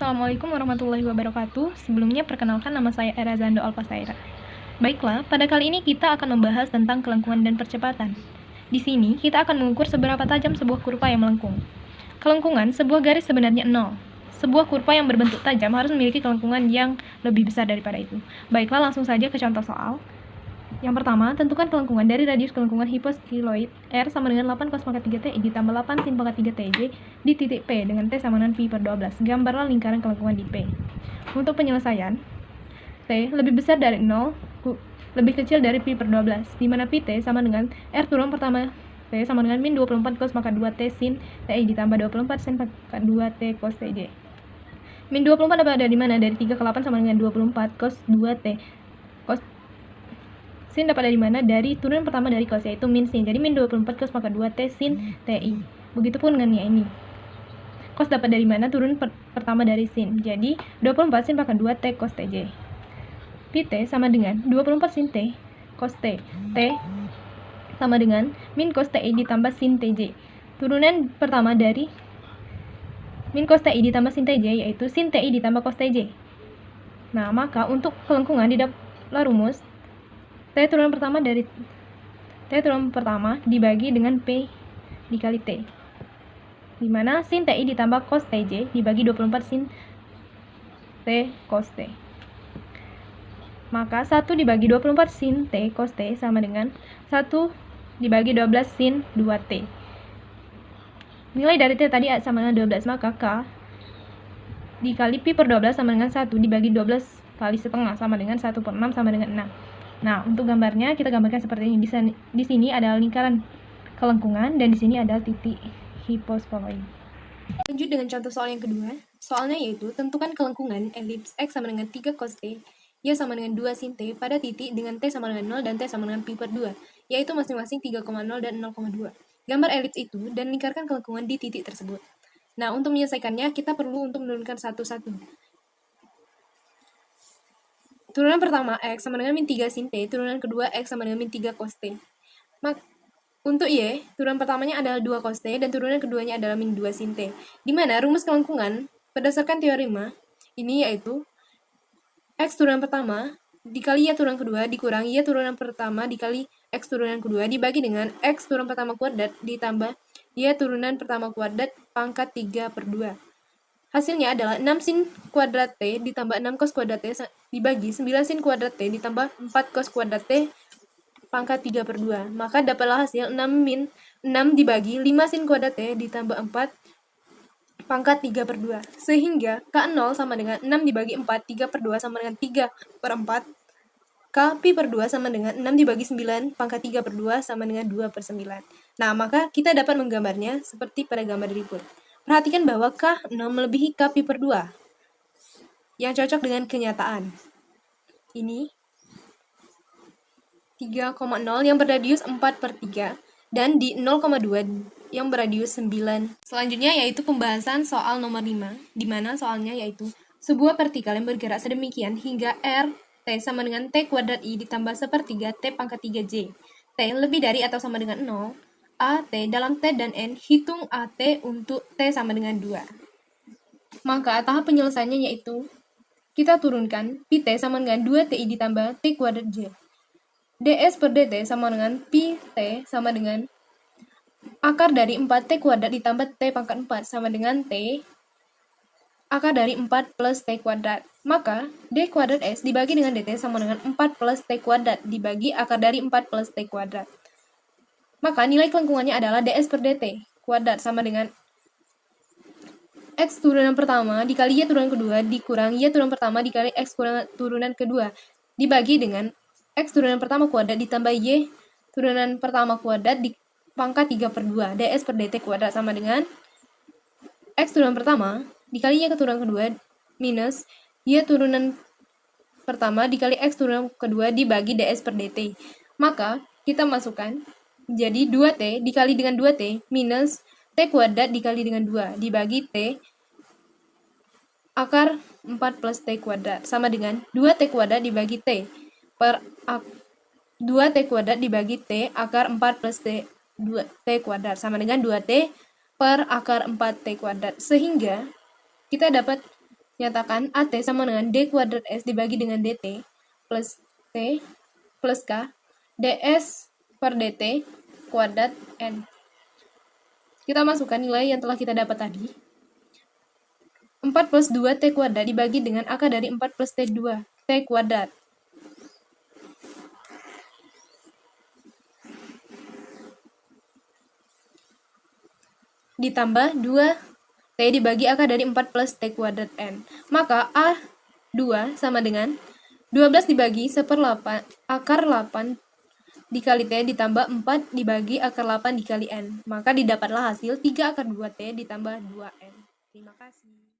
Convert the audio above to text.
Assalamualaikum warahmatullahi wabarakatuh. Sebelumnya perkenalkan nama saya Erazando Alpasaira. Baiklah, pada kali ini kita akan membahas tentang kelengkungan dan percepatan. Di sini kita akan mengukur seberapa tajam sebuah kurva yang melengkung. Kelengkungan sebuah garis sebenarnya 0. Sebuah kurva yang berbentuk tajam harus memiliki kelengkungan yang lebih besar daripada itu. Baiklah, langsung saja ke contoh soal. Yang pertama, tentukan kelengkungan dari radius kelengkungan hiposkiloid R sama dengan 8 cos pangkat 3 TI ditambah 8 sin pangkat 3 TJ di titik P dengan T sama dengan pi per 12. Gambarlah lingkaran kelengkungan di P. Untuk penyelesaian, T lebih besar dari 0, lebih kecil dari pi per 12, di mana pi T sama dengan R turun pertama T sama dengan min 24 cos pangkat 2 T sin TI ditambah 24 sin pangkat 2 T cos TJ. Min 24 dapat dari mana? Dari 3 ke 8 sama dengan 24 cos 2 T. Cos sin dapat dari mana? Dari turunan pertama dari cos, yaitu min sin. Jadi min 24 cos pangkat 2 T sin TI. Begitupun dengan yang ini. Cos dapat dari mana? Turunan pertama dari sin. Jadi 24 sin pangkat 2 T cos TJ. Pi T sama dengan 24 sin T cos T. T sama dengan min cos TI ditambah sin TJ. Turunan pertama dari min cos TI ditambah sin TJ yaitu sin TI ditambah cos TJ. Nah, maka untuk kelengkungan didapatlah rumus T turunan pertama dibagi dengan P dikali T, di mana sin TI ditambah cos TJ dibagi 24 sin T cos T. Maka 1 dibagi 24 sin T cos T sama dengan 1 dibagi 12 sin 2T. Nilai dari T tadi sama dengan 12, maka K dikali pi per 12 sama dengan 1 dibagi 12 kali setengah sama dengan 1 per 6 sama dengan 6. Nah, untuk gambarnya kita gambarkan seperti ini. Di sini ada lingkaran kelengkungan dan di sini ada titik hiposkaloid. Lanjut dengan contoh soal yang kedua. Soalnya yaitu tentukan kelengkungan elips X sama dengan 3 cos T, Y sama dengan 2 sin T pada titik dengan T sama dengan 0 dan T sama dengan pi per 2, yaitu masing-masing 3,0 dan 0,2. Gambar elips itu dan lingkarkan kelengkungan di titik tersebut. Nah, untuk menyelesaikannya kita perlu untuk menurunkan satu-satu. Turunan pertama X sama dengan min 3 sin T, turunan kedua X sama dengan min 3 cos T. Untuk Y, turunan pertamanya adalah 2 cos T dan turunan keduanya adalah min 2 sin T. Di mana rumus kelengkungan berdasarkan teorema ini yaitu X turunan pertama dikali Y turunan kedua dikurang Y turunan pertama dikali X turunan kedua dibagi dengan X turunan pertama kuadrat ditambah Y turunan pertama kuadrat pangkat 3 per 2. Hasilnya adalah 6 sin kuadrat T ditambah 6 cos kuadrat T dibagi 9 sin kuadrat T ditambah 4 cos kuadrat T pangkat 3 per 2. Maka dapatlah hasil 6 min 6 dibagi 5 sin kuadrat T ditambah 4 pangkat 3 per 2. Sehingga K0 sama dengan 6 dibagi 4, 3 per 2 sama dengan 3 per 4. K pi per 2 sama dengan 6 dibagi 9 pangkat 3 per 2 sama dengan 2 per 9. Nah, maka kita dapat menggambarnya seperti pada gambar berikut. Perhatikan bahwa K6 melebihi K pi per 2 yang cocok dengan kenyataan. Ini 3,0 yang berradius 4 per 3 dan di 0,2 yang berradius 9. Selanjutnya yaitu pembahasan soal nomor 5, di mana soalnya yaitu sebuah vertikal yang bergerak sedemikian hingga R T sama dengan T kuadrat I ditambah sepertiga T pangkat 3J. T lebih dari atau sama dengan 0. AT dalam T dan N, hitung AT untuk T sama dengan 2. Maka tahap penyelesaiannya yaitu kita turunkan pi T sama dengan 2TI ditambah T kuadrat J. ds per dt sama dengan pi T sama dengan akar dari 4T kuadrat ditambah T pangkat 4 sama dengan T akar dari 4 plus T kuadrat. Maka D kuadrat S dibagi dengan dt sama dengan 4 plus T kuadrat dibagi akar dari 4 plus T kuadrat. Maka nilai kelengkungannya adalah ds per dt kuadrat sama dengan X turunan pertama dikali Y turunan kedua dikurang Y turunan pertama dikali X turunan kedua dibagi dengan X turunan pertama kuadrat ditambah Y turunan pertama kuadrat di pangkat 3 per 2 ds per dt kuadrat sama dengan X turunan pertama dikali Y turunan kedua minus Y turunan pertama dikali X turunan kedua dibagi ds per dt. Maka kita masukkan jadi 2T dikali dengan 2T minus T kuadrat dikali dengan 2 dibagi T akar 4 plus T kuadrat sama dengan 2T kuadrat dibagi T per 2T kuadrat dibagi T akar 4 plus T kuadrat sama dengan 2T per akar 4T kuadrat. Sehingga kita dapat Nyatakan AT sama dengan D kuadrat S dibagi dengan DT plus T plus K ds per dt kuadrat N. Kita masukkan nilai yang telah kita dapat tadi. 4 plus 2 T kuadrat dibagi dengan akar dari 4 plus T2 T kuadrat. Ditambah 2 T dibagi akar dari 4 plus T kuadrat N. Maka A2 sama dengan 12 dibagi 1/8 akar 8 dikali T ditambah 4 dibagi akar 8 dikali N. Maka didapatlah hasil 3 akar 2T ditambah 2N. Terima kasih.